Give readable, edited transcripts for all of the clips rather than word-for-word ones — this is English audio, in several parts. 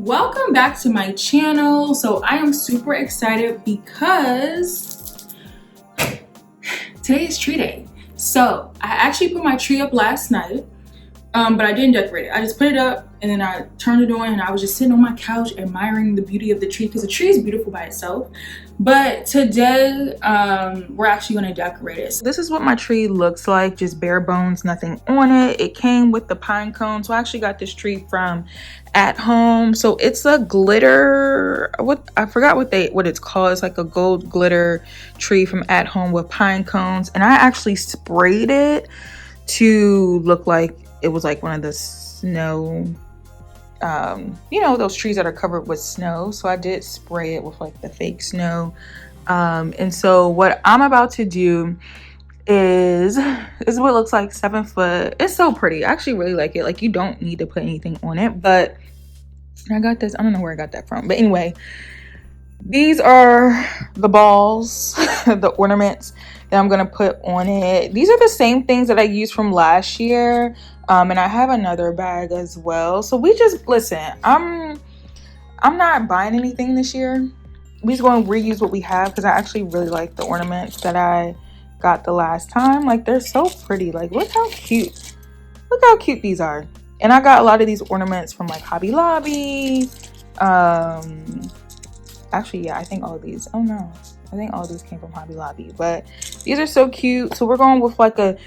Welcome back to my channel. So I am super excited because today is tree day. So I actually put my tree up last night, but I didn't decorate it. I just put it up and then I turned it on and I was just sitting on my couch admiring the beauty of the tree because the tree is beautiful by itself. But today we're actually going to decorate it. So this is what my tree looks like, just bare bones, nothing on it. It came with the pine cone. So I actually got this tree from At Home. So it's a glitter, I forgot what it's called. It's like a gold glitter tree from At Home with pine cones, and I actually sprayed it to look like it was like one of the snow, you know, those trees that are covered with snow. So I did spray it with like the fake snow. And so what I'm about to do is what it looks like, 7 foot. It's so pretty. I actually really like it. Like, you don't need to put anything on it, but I got this. I don't know where I got that from, but anyway, these are the balls, the ornaments that I'm gonna put on it. These are the same things that I used from last year, and I have another bag as well. So we just listen. I'm not buying anything this year. We just going to reuse what we have because I actually really like the ornaments that I got the last time. Like, they're so pretty. Like, look how cute. Look how cute these are. And I got a lot of these ornaments from like Hobby Lobby. Actually, yeah, I think all of these. Oh no, I think all of these came from Hobby Lobby. But these are so cute. So we're going with like a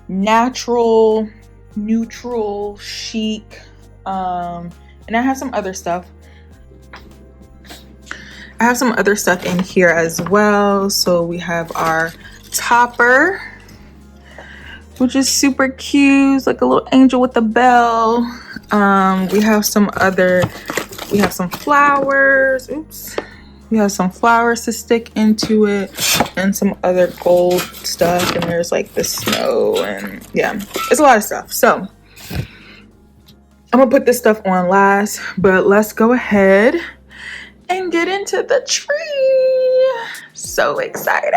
natural, neutral, chic. And I have some other stuff. I have some other stuff in here as well. So we have our topper, which is super cute. It's like a little angel with a bell. We have some flowers. Oops. We have some flowers to stick into it and some other gold stuff. And there's like the snow and yeah, it's a lot of stuff. So I'm gonna put this stuff on last, but let's go ahead and get into the tree. So excited.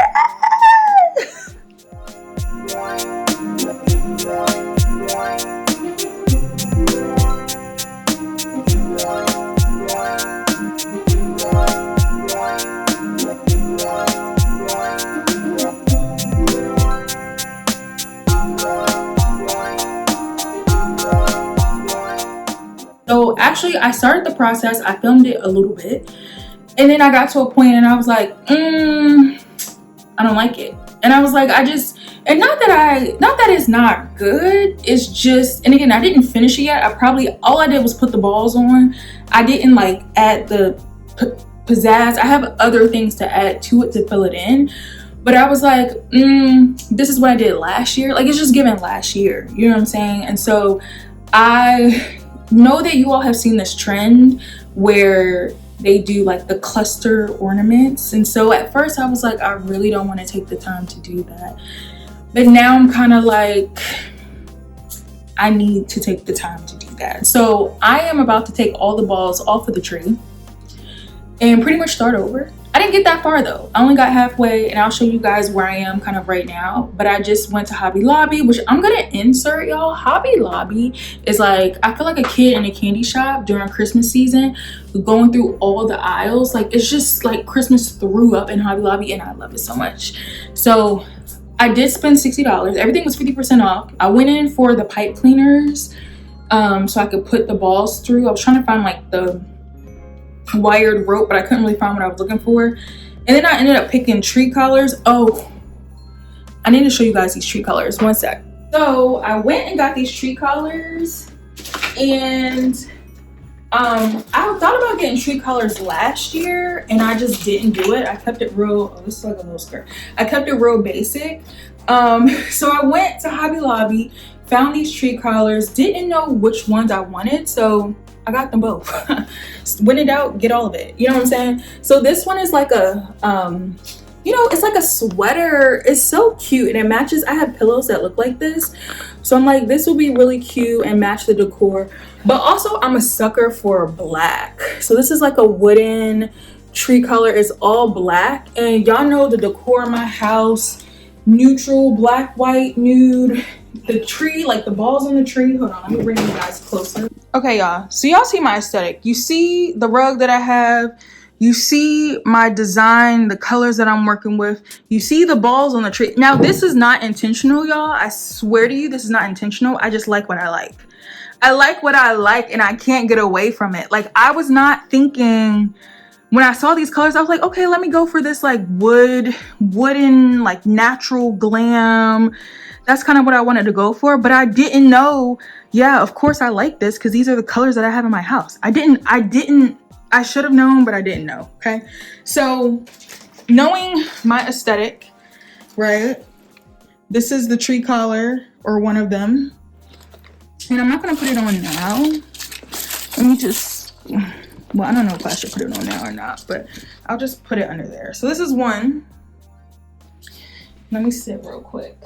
So actually I started the process. I filmed it a little bit and then I got to a point and I was like, I don't like it. And I was like, and not that it's not good, it's just, and again, I didn't finish it yet. All I did was put the balls on. I didn't like add the pizzazz. I have other things to add to it to fill it in. But I was like, this is what I did last year. Like, it's just given last year, you know what I'm saying? And so I know that you all have seen this trend where they do like the cluster ornaments. And so at first I was like, I really don't want to take the time to do that. But now I'm kind of like, I need to take the time to do that. So I am about to take all the balls off of the tree and pretty much start over. I didn't get that far though. I only got halfway, and I'll show you guys where I am kind of right now. But I just went to Hobby Lobby, which I'm gonna insert, y'all. Hobby Lobby is like, I feel like a kid in a candy shop during Christmas season, going through all the aisles. Like, it's just like Christmas threw up in Hobby Lobby, and I love it so much. So I did spend $60. Everything was 50% off. I went in for the pipe cleaners so I could put the balls through. I was trying to find like the wired rope, but I couldn't really find what I was looking for. And then I ended up picking tree colors. Oh, I need to show you guys these tree colors. One sec. So I went and got these tree colors, and I thought about getting tree colors last year and I just didn't do it. I kept it real, oh, this is like a little skirt. I kept it real basic. So I went to Hobby Lobby, found these tree colors, didn't know which ones I wanted. So I got them both. When in doubt, get all of it. You know what I'm saying? So this one is like a you know, it's like a sweater. It's so cute and it matches. I have pillows that look like this, so I'm like, this will be really cute and match the decor. But also I'm a sucker for black, so this is like a wooden tree color. It's all black, and y'all know the decor in my house, neutral, black, white, nude. The tree, like the balls on the tree. Hold on, let me bring you guys closer. Okay, y'all, so y'all see my aesthetic. You see the rug that I have. You see my design, the colors that I'm working with. You see the balls on the tree. Now, this is not intentional, y'all. I swear to you, this is not intentional. I just like what I like. I like what I like, and I can't get away from it. Like, I was not thinking, when I saw these colors, I was like, okay, let me go for this like wooden, like natural glam. That's kind of what I wanted to go for, but I didn't know, yeah, of course I like this because these are the colors that I have in my house. I should have known, but I didn't know, okay? So, knowing my aesthetic, right? This is the tree collar, or one of them. And I'm not gonna put it on now. Let me just, well, I don't know if I should put it on now or not, but I'll just put it under there. So this is one. Let me sit real quick.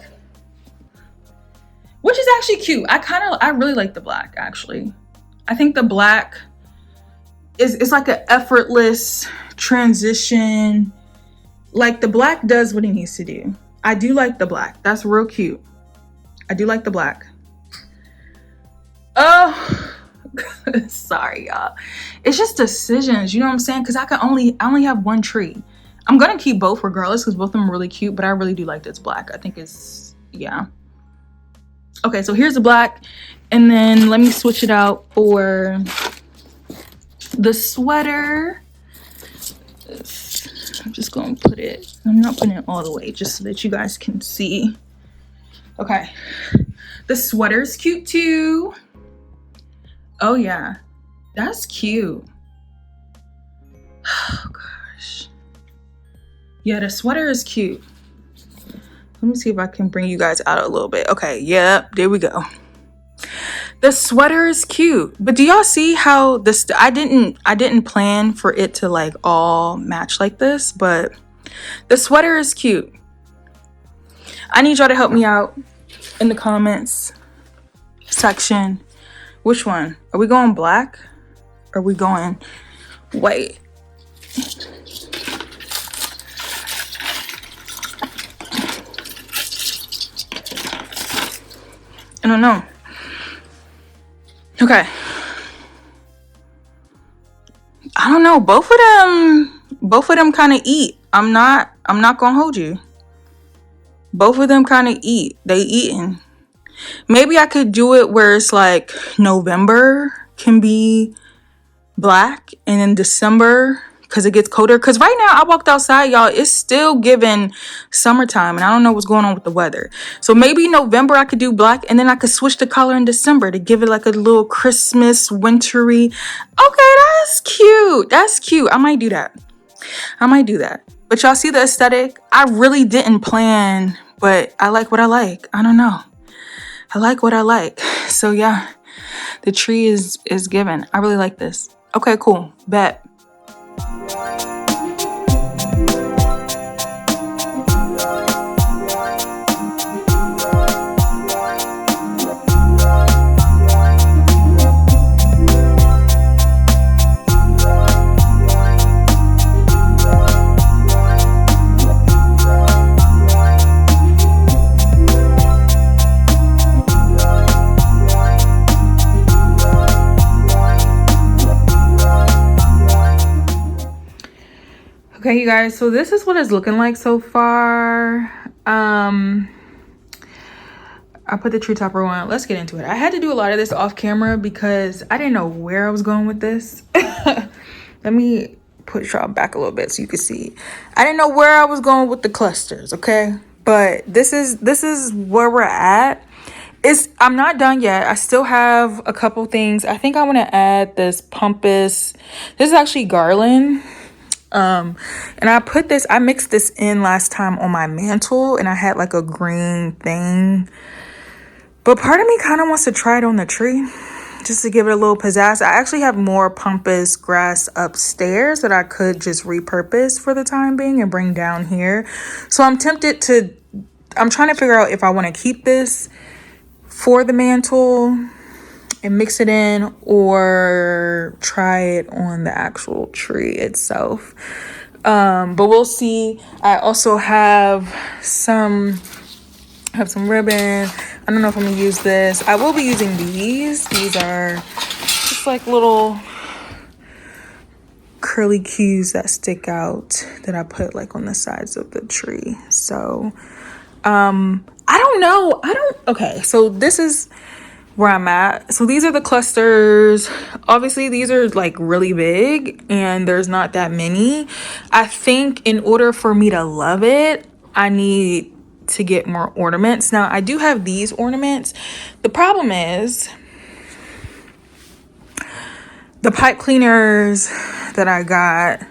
Which is actually cute. I really like the black, actually. I think the black, it's like an effortless transition. Like, the black does what it needs to do. I do like the black. That's real cute. I do like the black. Oh, sorry, y'all. It's just decisions, you know what I'm saying? Because I only have one tree. I'm gonna keep both regardless because both of them are really cute, but I really do like this black. I think it's, yeah. Okay, so here's the black. And then let me switch it out for the sweater. I'm just gonna put it, I'm not putting it all the way just so that you guys can see. Okay, the sweater's cute too. Oh yeah, that's cute. Oh gosh. Yeah, the sweater is cute. Let me see if I can bring you guys out a little bit. Okay, yep, there we go. The sweater is cute, but do y'all see how this, I didn't plan for it to like all match like this, but the sweater is cute. I need y'all to help me out in the comments section. Which one? Are we going black? Or are we going white? I don't know. Okay. I don't know. Both of them kind of eat. I'm not gonna hold you. Both of them kind of eat. They eating. Maybe I could do it where it's like November can be black, and then December, because it gets colder. Because right now I walked outside, y'all, it's still giving summertime, and I don't know what's going on with the weather. So maybe November I could do black, and then I could switch the color in December to give it like a little Christmas wintry. Okay, that's cute. That's cute. I might do that. But y'all see the aesthetic? I really didn't plan, but I like what I like. I don't know. I like what I like. So yeah, the tree is given. I really like this. Okay, cool. Bet. Okay, you guys, so this is what it's looking like so far. I put the tree topper on. Let's get into it. I had to do a lot of this off camera because I didn't know where I was going with this. Let me push y'all back a little bit so you can see. I didn't know where I was going with the clusters, okay? But this is where we're at. I'm not done yet. I still have a couple things. I think I want to add this pumpas. This is actually garland. And I mixed this in last time on my mantle, and I had like a green thing, but part of me kind of wants to try it on the tree. just to give it a little pizzazz. I actually have more pampas grass upstairs that I could just repurpose for the time being and bring down here. So I'm trying to figure out if I want to keep this for the mantle and mix it in, or try it on the actual tree itself. But we'll see. I also have some ribbon. I don't know if I'm gonna use this. I will be using these. These are just like little curly cues that stick out that I put like on the sides of the tree. So I don't know. Okay, so this is where I'm at. So these are the clusters. Obviously these are like really big and there's not that many. I think in order for me to love it, I need to get more ornaments. Now I do have these ornaments. The problem is the pipe cleaners that I got,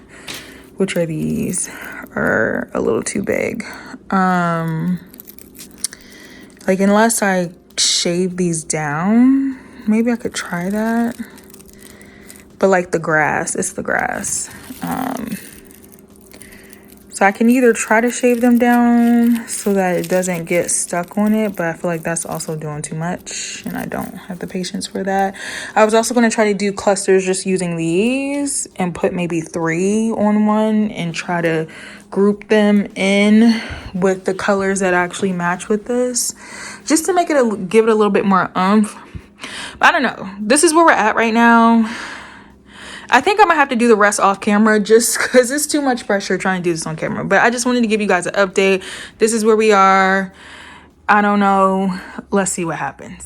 which are these, are a little too big. Like unless I shave these down, maybe I could try that. But like the grass, it's the grass. So I can either try to shave them down so that it doesn't get stuck on it, but I feel like that's also doing too much and I don't have the patience for that. I was also going to try to do clusters just using these and put maybe 3 on one and try to group them in with the colors that actually match with this, just to make it give it a little bit more oomph. But I don't know. This is where we're at right now. I think I'm gonna have to do the rest off camera just because it's too much pressure trying to do this on camera. But I just wanted to give you guys an update. This is where we are. I don't know. Let's see what happens.